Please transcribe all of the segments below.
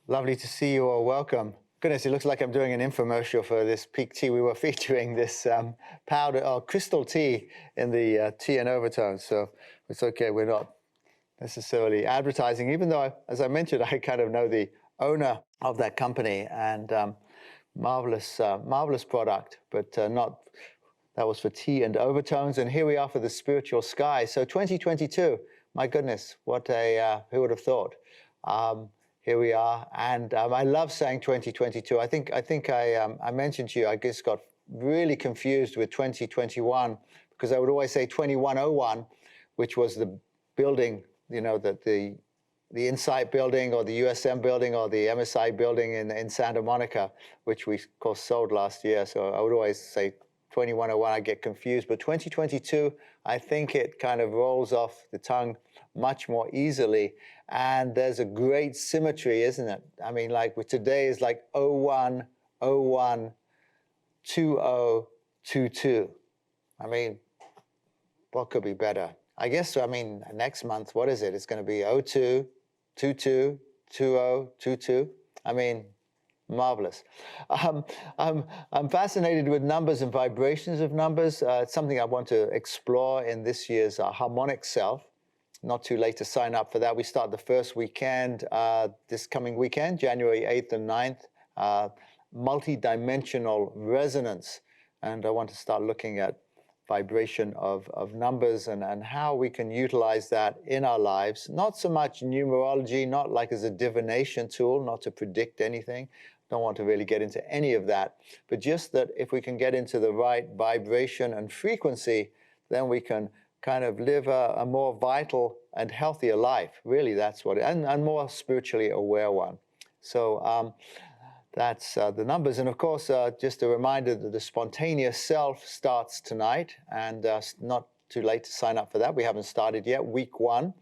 Lovely to see you all. Welcome. Goodness, it looks like I'm doing an infomercial for this peak tea. We were featuring this powder or crystal tea in the tea and overtones. So it's okay. We're not necessarily advertising, even though, as I mentioned, I kind of know the owner of that company, and marvelous, marvelous product, but not. That was for tea and overtones, and here we are for the spiritual sky. So 2022, my goodness, what a who would have thought? Here we are, and I love saying 2022. I think I mentioned to you, I just got really confused with 2021 because I would always say 2101, which was the building, you know, that the Insight building or the USM building or the MSI building in Santa Monica, which we of course sold last year. So I would always say 2101, I get confused. But 2022, I think it kind of rolls off the tongue much more easily. And there's a great symmetry, isn't it? I mean, like with today is like 0101 2022. I mean, what could be better? I guess, I mean, next month, what is it? It's going to be 02 22 20 22. I mean, marvelous. I'm fascinated with numbers and vibrations of numbers. It's something I want to explore in this year's harmonic self. Not too late to sign up for that. We start the first weekend, this coming weekend, January 8th and 9th, multi-dimensional resonance. And I want to start looking at vibration of numbers and how we can utilize that in our lives. Not so much numerology, not like as a divination tool, not to predict anything. Don't want to really get into any of that, but just that if we can get into the right vibration and frequency, then we can kind of live a more vital and healthier life. Really, that's what, and more spiritually aware one. So that's the numbers. And of course, just a reminder that the spontaneous self starts tonight, and not too late to sign up for that. We haven't started yet. Week 1,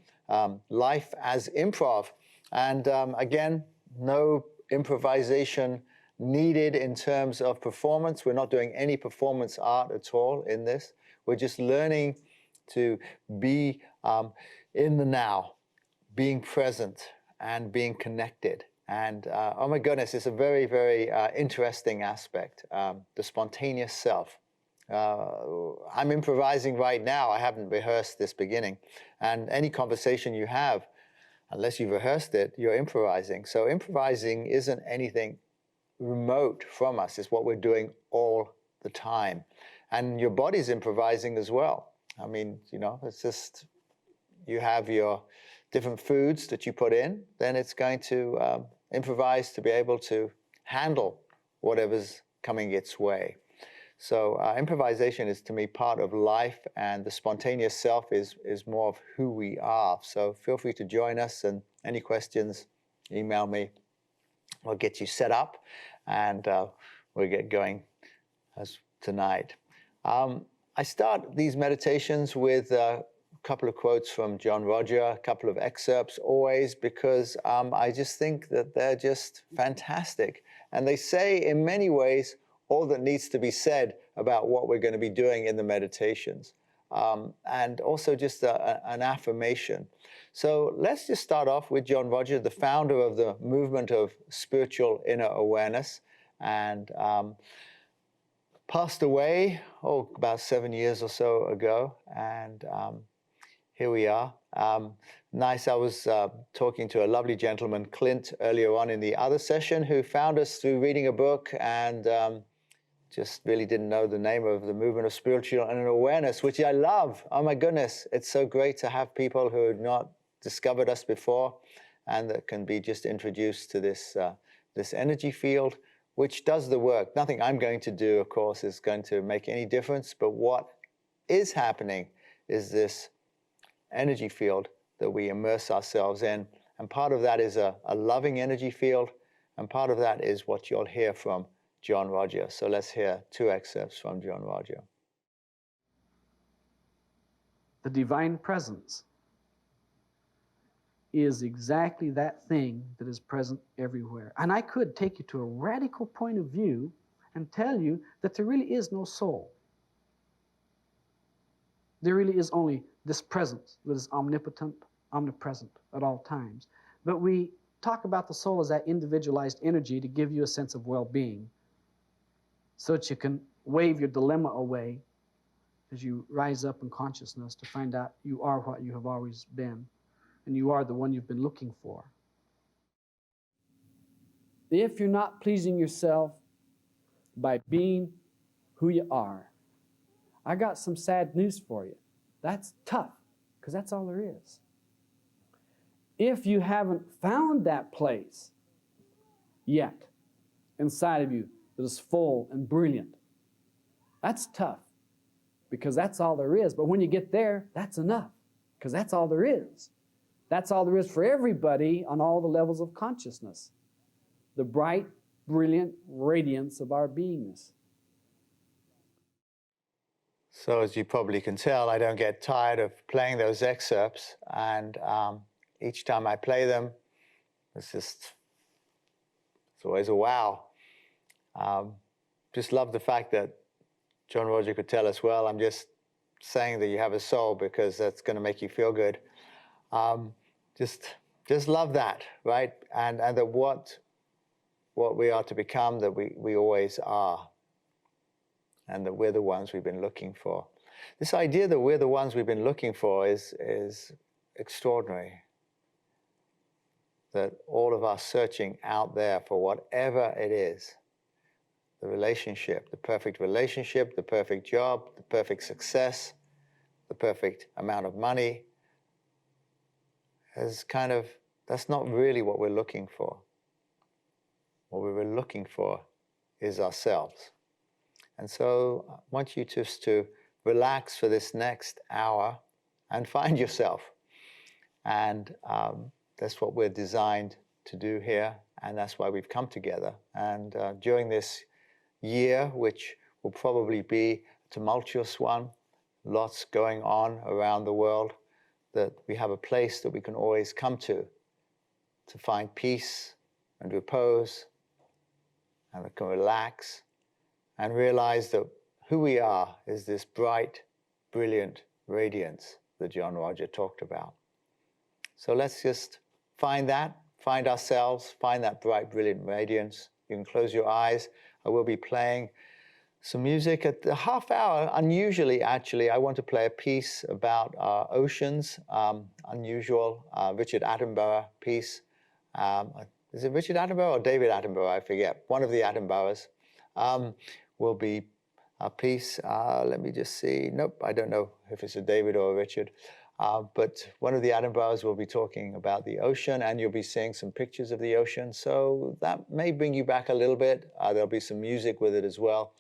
life as improv. And again, no improvisation needed in terms of performance. We're not doing any performance art at all in this. We're just learning to be in the now, being present and being connected. And oh my goodness, it's a very, very interesting aspect, the spontaneous self. I'm improvising right now. I haven't rehearsed this beginning. And any conversation you have, unless you've rehearsed it, you're improvising. So improvising isn't anything remote from us. It's what we're doing all the time. And your body's improvising as well. I mean, you know, it's just, you have your different foods that you put in, then it's going to improvise to be able to handle whatever's coming its way. So improvisation is, to me, part of life, and the spontaneous self is more of who we are. So feel free to join us, and any questions, email me. We'll get you set up, and we'll get going as tonight. I start these meditations with a couple of quotes from John Roger, a couple of excerpts always, because I just think that they're just fantastic. And they say, in many ways, all that needs to be said about what we're going to be doing in the meditations. And also just an affirmation. So let's just start off with John Roger, the founder of the movement of spiritual inner awareness, and passed away, about 7 years or so ago. And here we are. Nice. I was talking to a lovely gentleman, Clint, earlier on in the other session, who found us through reading a book and just really didn't know the name of the movement of spiritual inner awareness, which I love. Oh my goodness. It's so great to have people who had not discovered us before and that can be just introduced to this, this energy field, which does the work. Nothing I'm going to do, of course, is going to make any difference, but what is happening is this energy field that we immerse ourselves in. And part of that is a loving energy field, and part of that is what you'll hear from John Roger. So let's hear 2 excerpts from John Roger. The divine presence is exactly that thing that is present everywhere. And I could take you to a radical point of view and tell you that there really is no soul. There really is only this presence that is omnipotent, omnipresent at all times. But we talk about the soul as that individualized energy to give you a sense of well-being, so that you can wave your dilemma away as you rise up in consciousness to find out you are what you have always been, and you are the one you've been looking for. If you're not pleasing yourself by being who you are, I got some sad news for you. That's tough, because that's all there is. If you haven't found that place yet inside of you that is full and brilliant, that's tough, because that's all there is. But when you get there, that's enough, because that's all there is. That's all there is for everybody on all the levels of consciousness. The bright, brilliant radiance of our beingness. So as you probably can tell, I don't get tired of playing those excerpts, and each time I play them, it's always a wow. Just love the fact that John Roger could tell us, well, I'm just saying that you have a soul because that's going to make you feel good. Just love that, right? And that what we are to become, that we always are, and that we're the ones we've been looking for. This idea that we're the ones we've been looking for is extraordinary. That all of us searching out there for whatever it is, the relationship, the perfect job, the perfect success, the perfect amount of money, that's not really what we're looking for. What we were looking for is ourselves. And so I want you just to relax for this next hour and find yourself. And that's what we're designed to do here, and that's why we've come together. And during this year, which will probably be a tumultuous one, lots going on around the world, that we have a place that we can always come to find peace and repose, and we can relax and realize that who we are is this bright, brilliant radiance that John Roger talked about. So let's just find ourselves, find that bright, brilliant radiance. You can close your eyes. I will be playing some music at the half hour. Unusually, actually, I want to play a piece about oceans, unusual, Richard Attenborough piece. Is it Richard Attenborough or David Attenborough? I forget. One of the Attenboroughs will be a piece. Let me just see. Nope, I don't know if it's a David or a Richard. But one of the Attenboroughs will be talking about the ocean, and you'll be seeing some pictures of the ocean. So that may bring you back a little bit. There'll be some music with it as well.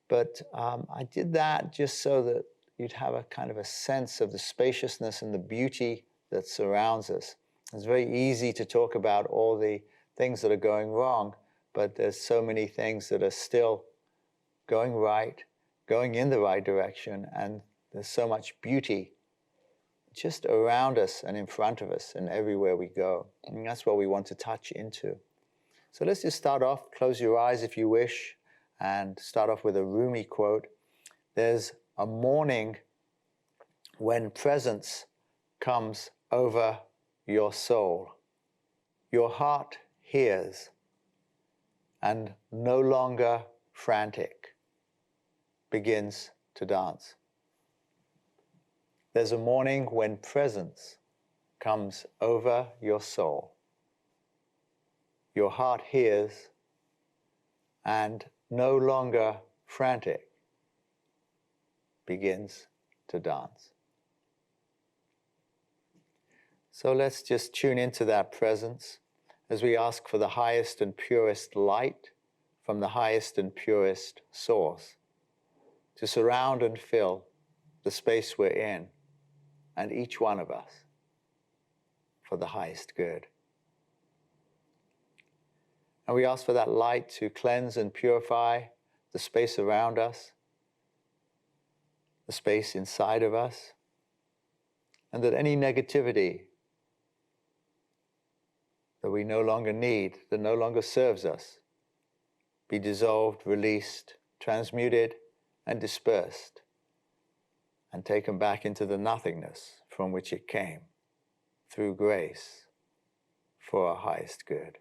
But I did that just so that you'd have a kind of a sense of the spaciousness and the beauty that surrounds us. It's very easy to talk about all the things that are going wrong, but there's so many things that are still going right, going in the right direction, and there's so much beauty just around us and in front of us and everywhere we go. And that's what we want to touch into. So let's just start off. Close your eyes if you wish, and start off with a Rumi quote. There's a morning when presence comes over your soul. Your heart hears, and no longer frantic, begins to dance. There's a morning when presence comes over your soul. Your heart hears, and no longer frantic, begins to dance. So let's just tune into that presence as we ask for the highest and purest light from the highest and purest source to surround and fill the space we're in and each one of us for the highest good. And we ask for that light to cleanse and purify the space around us, the space inside of us, and that any negativity that we no longer need, that no longer serves us, be dissolved, released, transmuted, and dispersed, and taken back into the nothingness from which it came, through grace, for our highest good.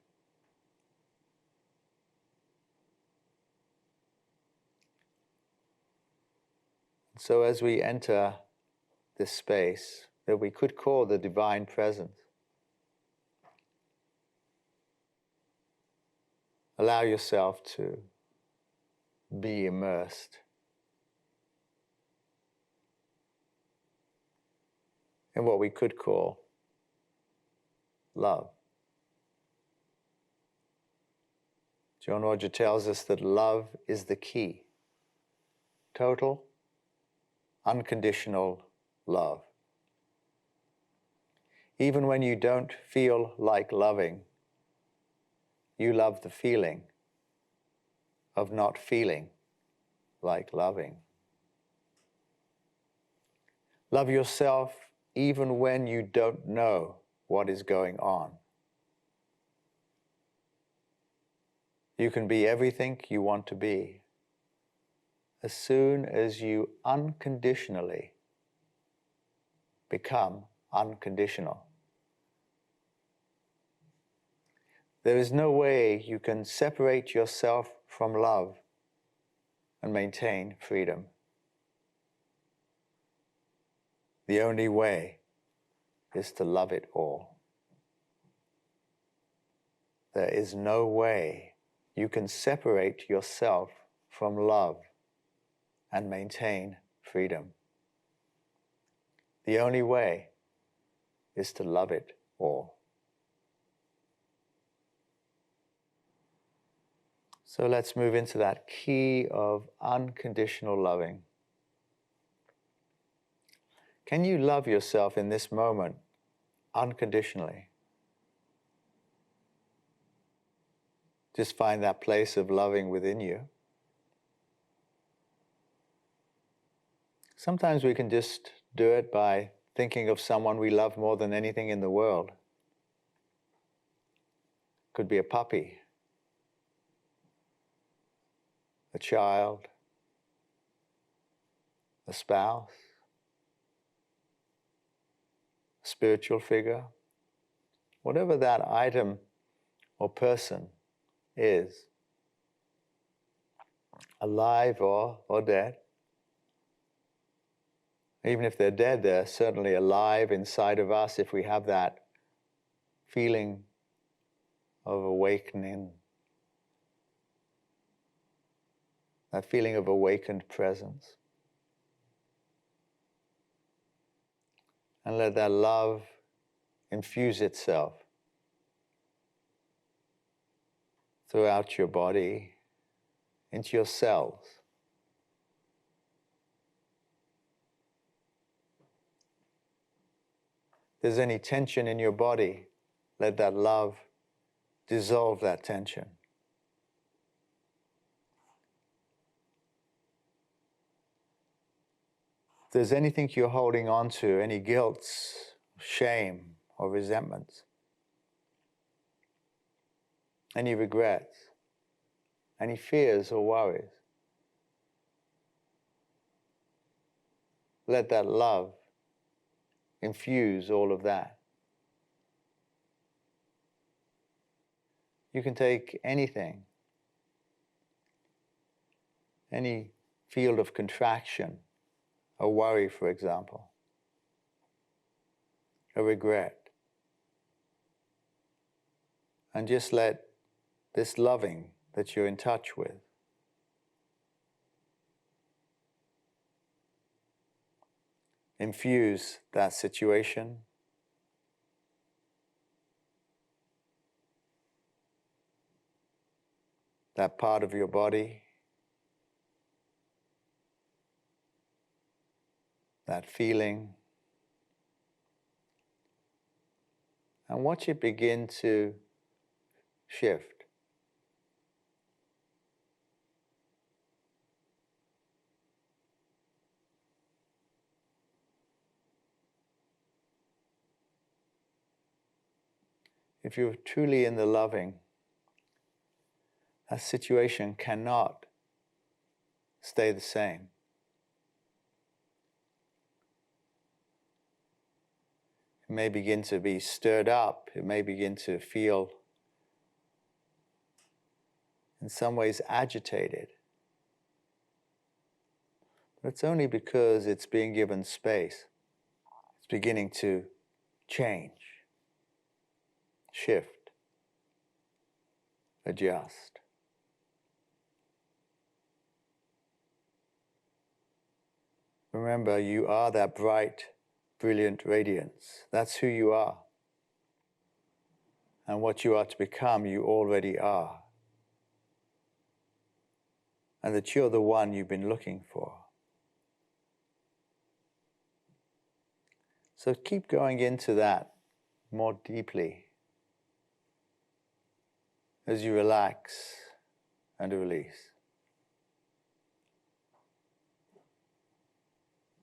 So as we enter this space that we could call the divine presence, allow yourself to be immersed in what we could call love. John Roger tells us that love is the key. Total, unconditional love. Even when you don't feel like loving, you love the feeling of not feeling like loving. Love yourself even when you don't know what is going on. You can be everything you want to be as soon as you unconditionally become unconditional. There is no way you can separate yourself from love and maintain freedom. The only way is to love it all. There is no way you can separate yourself from love and maintain freedom. The only way is to love it all. So let's move into that key of unconditional loving. Can you love yourself in this moment unconditionally? Just find that place of loving within you. Sometimes we can just do it by thinking of someone we love more than anything in the world. Could be a puppy, a child, a spouse, a spiritual figure. Whatever that item or person is, alive or dead. Even if they're dead, they're certainly alive inside of us if we have that feeling of awakening, that feeling of awakened presence. And let that love infuse itself throughout your body, into your cells. If there's any tension in your body, let that love dissolve that tension. If there's anything you're holding on to, any guilt, shame, or resentments, any regrets, any fears or worries, let that love infuse all of that. You can take anything, any field of contraction, a worry, for example, a regret, and just let this loving that you're in touch with infuse that situation, that part of your body, that feeling, and watch it begin to shift. If you're truly in the loving, that situation cannot stay the same. It may begin to be stirred up. It may begin to feel, in some ways, agitated. But it's only because it's being given space. It's beginning to change, shift, adjust. Remember, you are that bright, brilliant radiance. That's who you are. And what you are to become, you already are. And that you're the one you've been looking for. So keep going into that more deeply as you relax and release.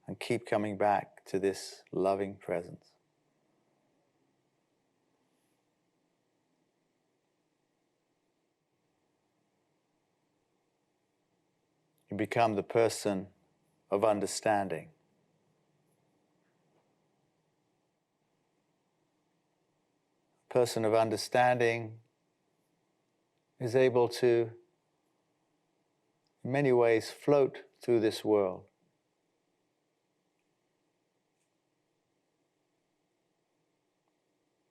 And keep coming back to this loving presence. You become the person of understanding. A person of understanding is able to, in many ways, float through this world.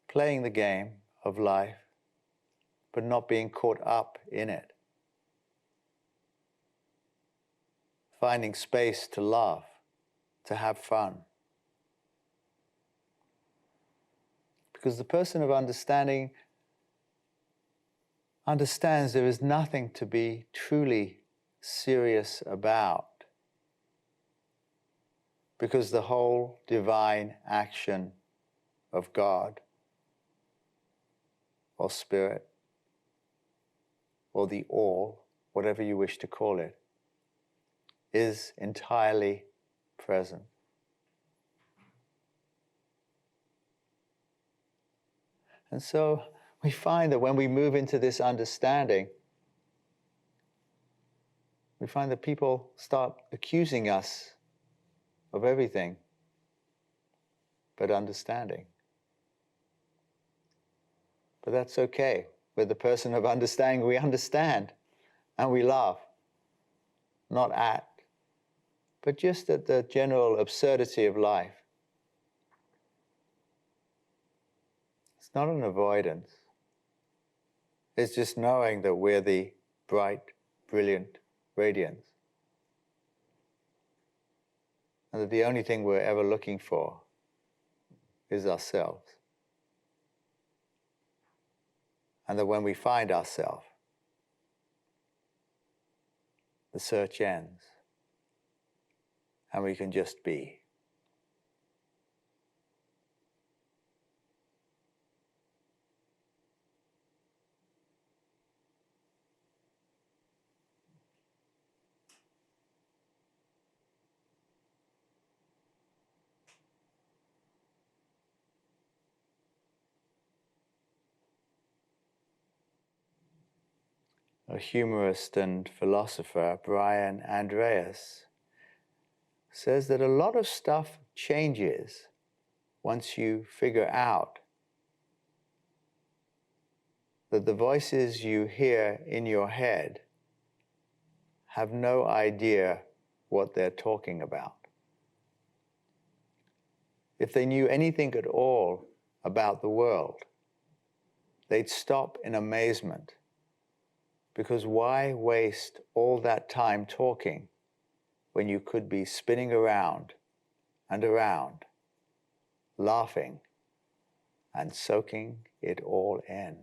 Playing the game of life, but not being caught up in it. Finding space to laugh, to have fun. Because the person of understanding understands there is nothing to be truly serious about. Because the whole divine action of God, or spirit, or the all, whatever you wish to call it, is entirely present. And so we find that when we move into this understanding, we find that people start accusing us of everything but understanding. But that's okay. With the person of understanding, we understand and we laugh. Not at, but just at the general absurdity of life. It's not an avoidance. It's just knowing that we're the bright, brilliant radiance. And that the only thing we're ever looking for is ourselves. And that when we find ourselves, the search ends. And we can just be. A humorist and philosopher, Brian Andreas, says that a lot of stuff changes once you figure out that the voices you hear in your head have no idea what they're talking about. If they knew anything at all about the world, they'd stop in amazement. Because why waste all that time talking when you could be spinning around and around, laughing and soaking it all in?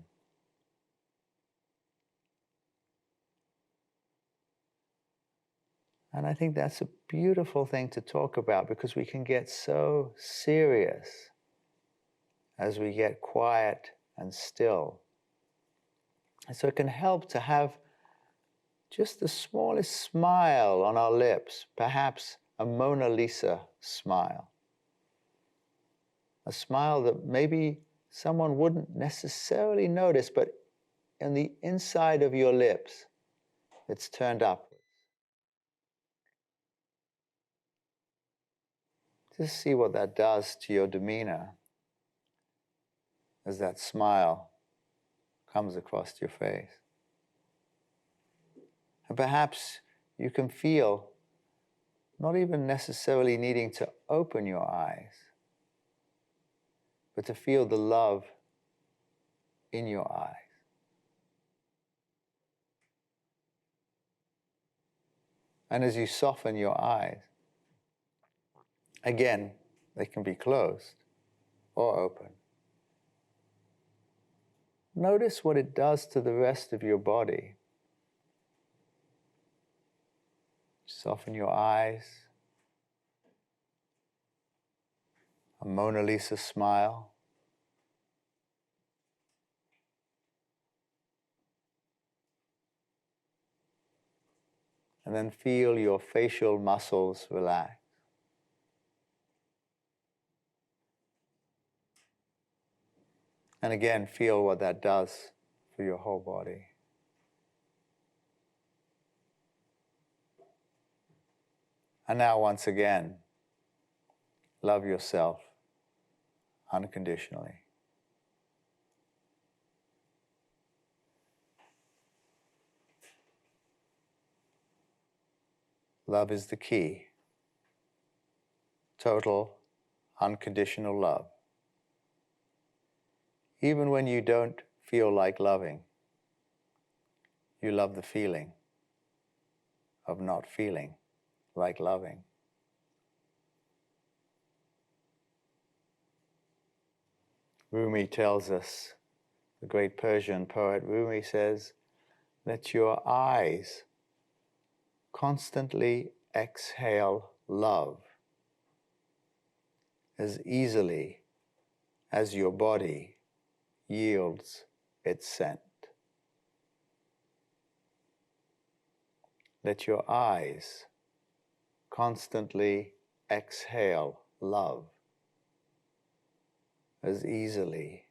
And I think that's a beautiful thing to talk about, because we can get so serious as we get quiet and still. And so it can help to have just the smallest smile on our lips, perhaps a Mona Lisa smile. A smile that maybe someone wouldn't necessarily notice, but in the inside of your lips, it's turned upwards. Just see what that does to your demeanor, as that smile comes across your face. And perhaps you can feel not even necessarily needing to open your eyes, but to feel the love in your eyes. And as you soften your eyes, again, they can be closed or open. Notice what it does to the rest of your body. Soften your eyes. A Mona Lisa smile. And then feel your facial muscles relax. And again, feel what that does for your whole body. And now, once again, love yourself unconditionally. Love is the key. Total, unconditional love. Even when you don't feel like loving, you love the feeling of not feeling like loving. Rumi tells us, the great Persian poet Rumi says, let your eyes constantly exhale love as easily as your body yields its scent. Let your eyes constantly exhale love as easily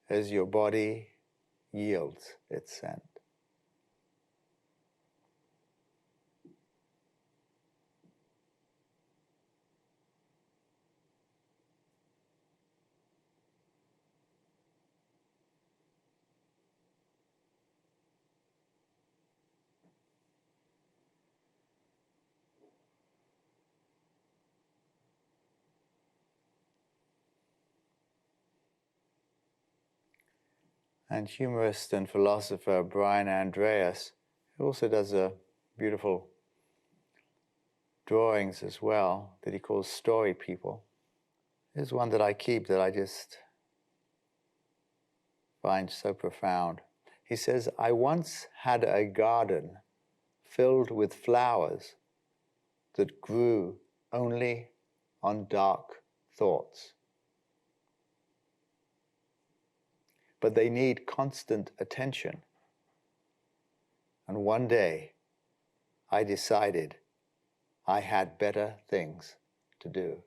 as your body yields its scent. And humorist and philosopher Brian Andreas, who also does beautiful drawings as well, that he calls story people. There's one that I keep that I just find so profound. He says, I once had a garden filled with flowers that grew only on dark thoughts. But they need constant attention. And one day, I decided I had better things to do.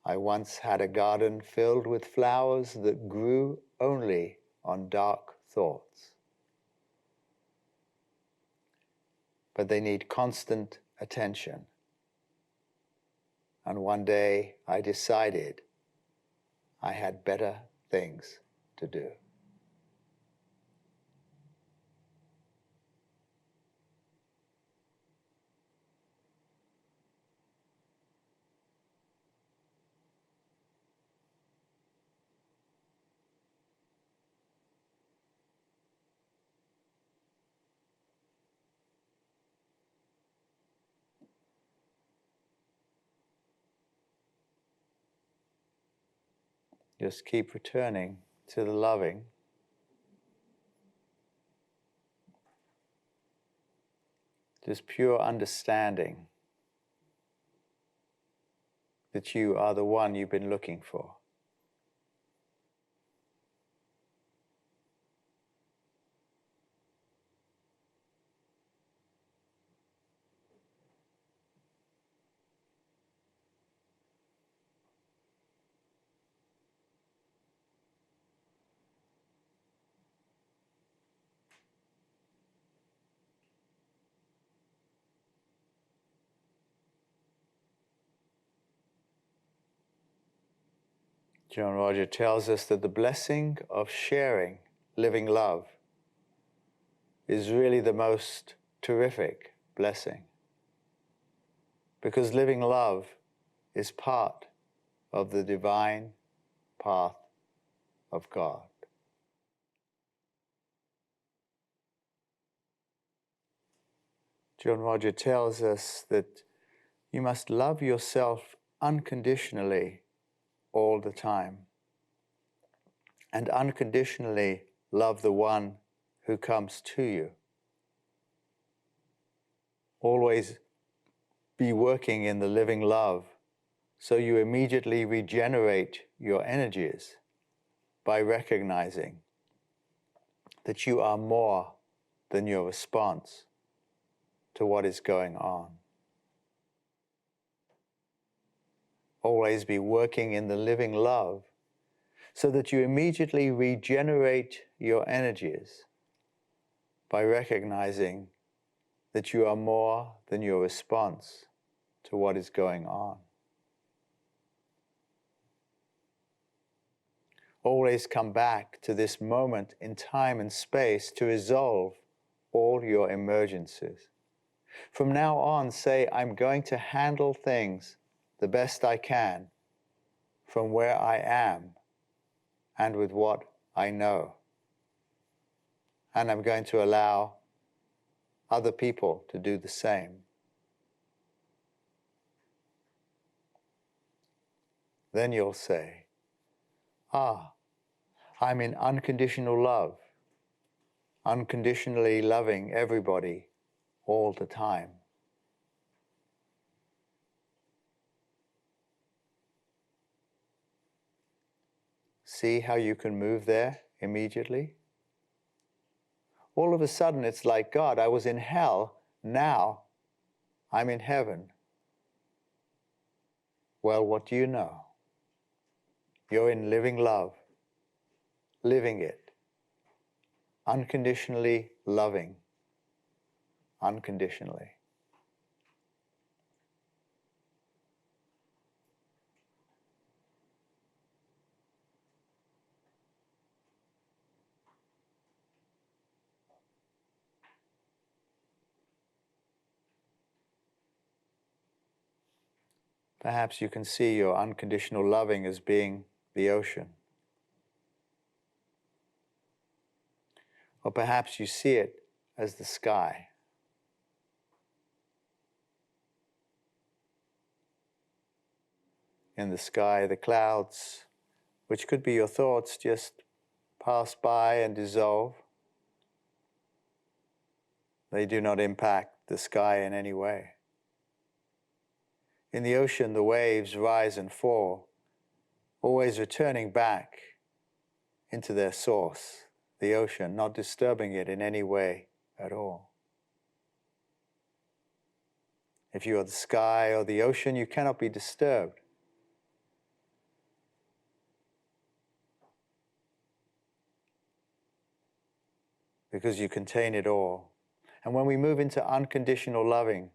I once had a garden filled with flowers that grew only on dark thoughts. But they need constant attention. And one day I decided I had better things to do. Just keep returning to the loving. Just pure understanding that you are the one you've been looking for. John Roger tells us that the blessing of sharing living love is really the most terrific blessing, because living love is part of the divine path of God. John Roger tells us that you must love yourself unconditionally all the time, and unconditionally love the one who comes to you. Always be working in the living love, so you immediately regenerate your energies by recognizing that you are more than your response to what is going on. Always be working in the living love so that you immediately regenerate your energies by recognizing that you are more than your response to what is going on. Always come back to this moment in time and space to resolve all your emergencies. From now on, say, I'm going to handle things the best I can from where I am and with what I know. And I'm going to allow other people to do the same. Then you'll say, I'm in unconditional love, unconditionally loving everybody all the time. See how you can move there immediately? All of a sudden it's like, God, I was in hell, now I'm in heaven. Well, what do you know? You're in living love, living it, unconditionally loving, unconditionally. Perhaps you can see your unconditional loving as being the ocean. Or perhaps you see it as the sky. In the sky, the clouds, which could be your thoughts, just pass by and dissolve. They do not impact the sky in any way. In the ocean, the waves rise and fall, always returning back into their source, the ocean, not disturbing it in any way at all. If you are the sky or the ocean, you cannot be disturbed. Because you contain it all. And when we move into unconditional loving,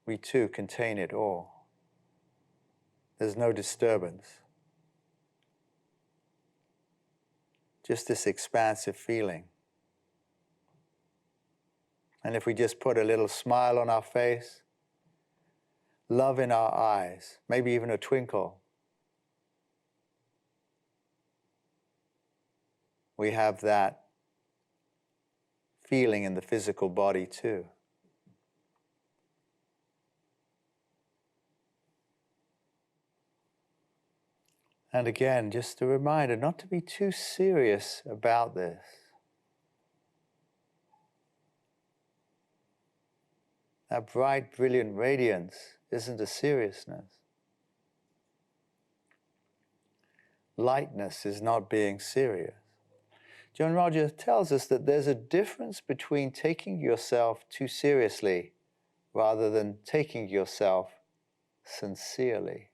we too contain it all. There's no disturbance. Just this expansive feeling. And if we just put a little smile on our face, love in our eyes, maybe even a twinkle, we have that feeling in the physical body too. And again, just a reminder not to be too serious about this. That bright, brilliant radiance isn't a seriousness. Lightness is not being serious. John Roger tells us that there's a difference between taking yourself too seriously rather than taking yourself sincerely.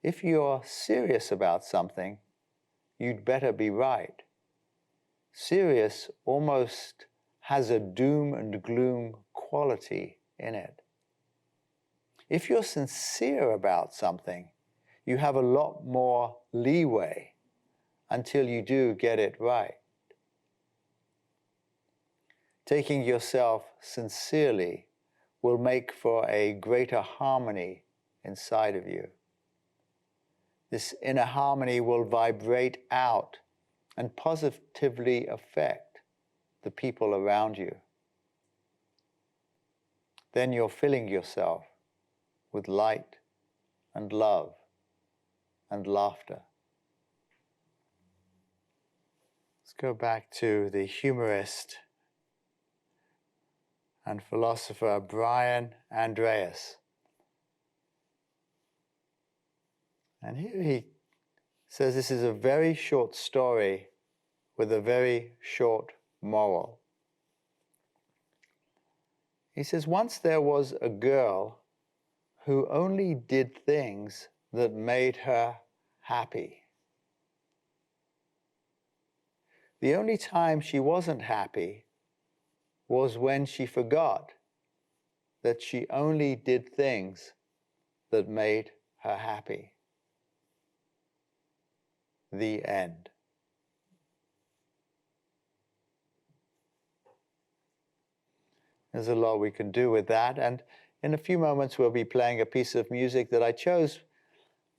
If you're serious about something, you'd better be right. Serious almost has a doom and gloom quality in it. If you're sincere about something, you have a lot more leeway until you do get it right. Taking yourself sincerely will make for a greater harmony inside of you. This inner harmony will vibrate out and positively affect the people around you. Then you're filling yourself with light and love and laughter. Let's go back to the humorist and philosopher Brian Andreas. And here he says this is a very short story with a very short moral. He says, once there was a girl who only did things that made her happy. The only time she wasn't happy was when she forgot that she only did things that made her happy. The end. There's a lot we can do with that, and in a few moments we'll be playing a piece of music that I chose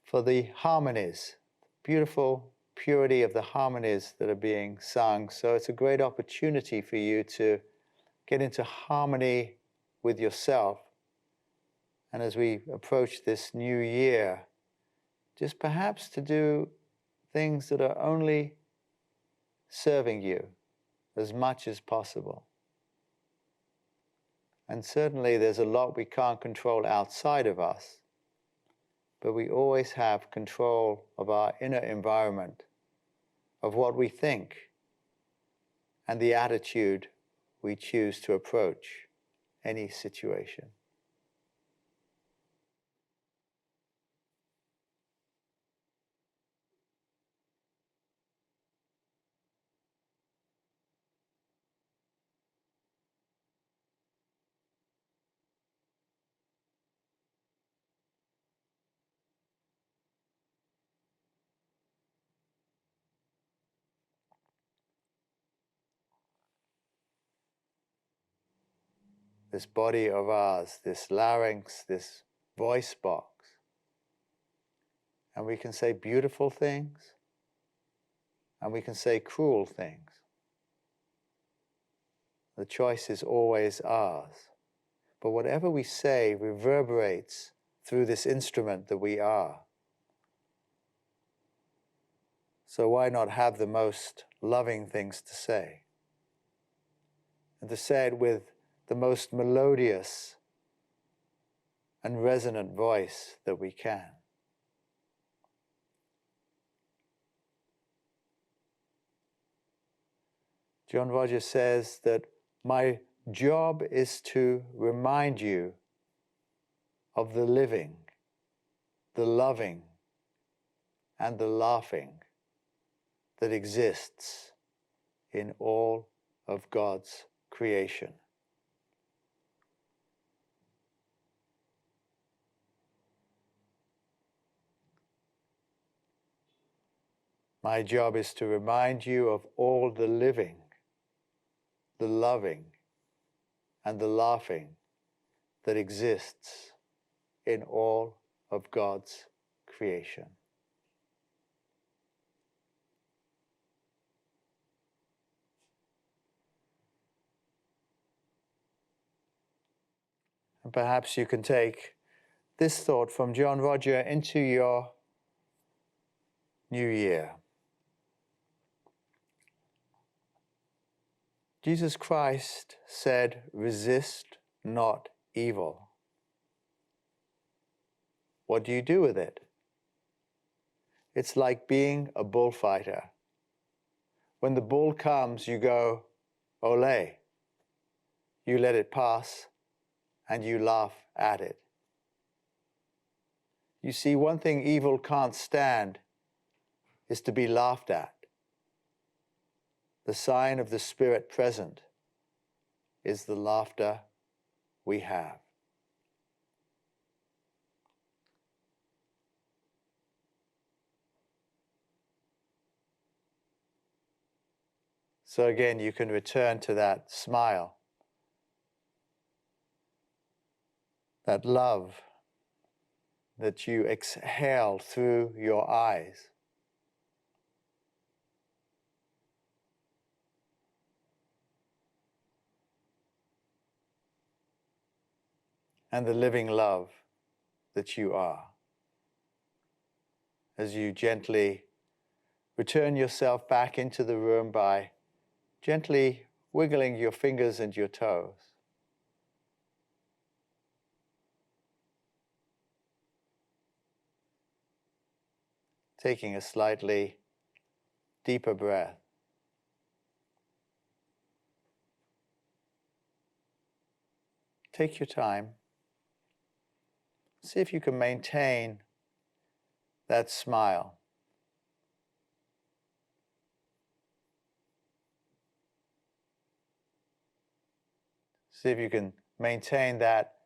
for the harmonies, beautiful purity of the harmonies that are being sung. So it's a great opportunity for you to get into harmony with yourself. And as we approach this new year, just perhaps to do things that are only serving you as much as possible. And certainly there's a lot we can't control outside of us, but we always have control of our inner environment, of what we think, and the attitude we choose to approach any situation. This body of ours, this larynx, this voice box. And we can say beautiful things, and we can say cruel things. The choice is always ours. But whatever we say reverberates through this instrument that we are. So why not have the most loving things to say? And to say it with the most melodious and resonant voice that we can. John Rogers says that my job is to remind you of the living, the loving, and the laughing that exists in all of God's creation. My job is to remind you of all the living, the loving, and the laughing that exists in all of God's creation. And perhaps you can take this thought from John Roger into your new year. Jesus Christ said, resist not evil. What do you do with it? It's like being a bullfighter. When the bull comes, you go, ole. You let it pass and you laugh at it. You see, one thing evil can't stand is to be laughed at. The sign of the Spirit present is the laughter we have. So again, you can return to that smile, that love that you exhale through your eyes. And the living love that you are. As you gently return yourself back into the room by gently wiggling your fingers and your toes. Taking a slightly deeper breath. Take your time. See if you can maintain that smile. See if you can maintain that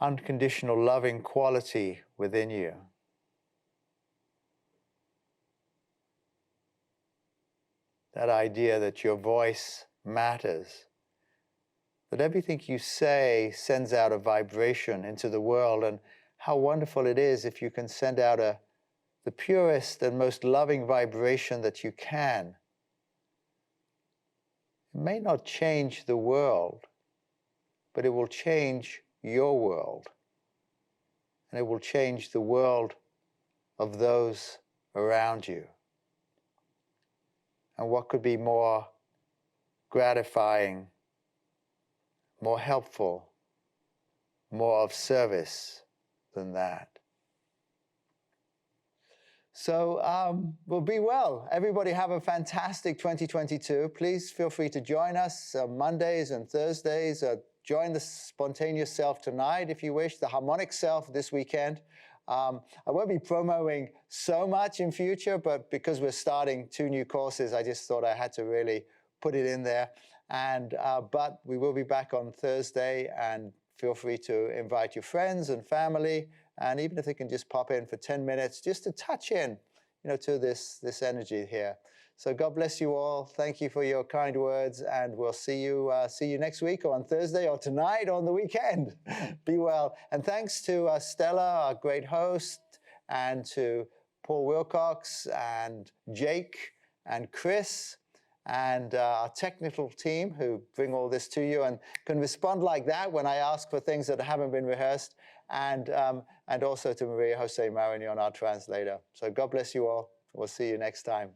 unconditional loving quality within you. That idea that your voice matters. That everything you say sends out a vibration into the world, and how wonderful it is if you can send out the purest and most loving vibration that you can. It may not change the world, but it will change your world. And it will change the world of those around you. And what could be more gratifying, more helpful, more of service than that? So, well, be well. Everybody have a fantastic 2022. Please feel free to join us Mondays and Thursdays. Join the spontaneous self tonight if you wish, the harmonic self this weekend. I won't be promoting so much in future, but because we're starting 2 new courses, I just thought I had to really put it in there. And but we will be back on Thursday, and feel free to invite your friends and family. And even if they can just pop in for 10 minutes, just to touch in, to this energy here. So God bless you all. Thank you for your kind words, and we'll see you next week, or on Thursday, or tonight, or on the weekend. Be well. And thanks to Stella, our great host, and to Paul Wilcox, and Jake, and Chris, and our technical team who bring all this to you and can respond like that when I ask for things that haven't been rehearsed. And also to Maria Jose Marignon, our translator. So God bless you all. We'll see you next time.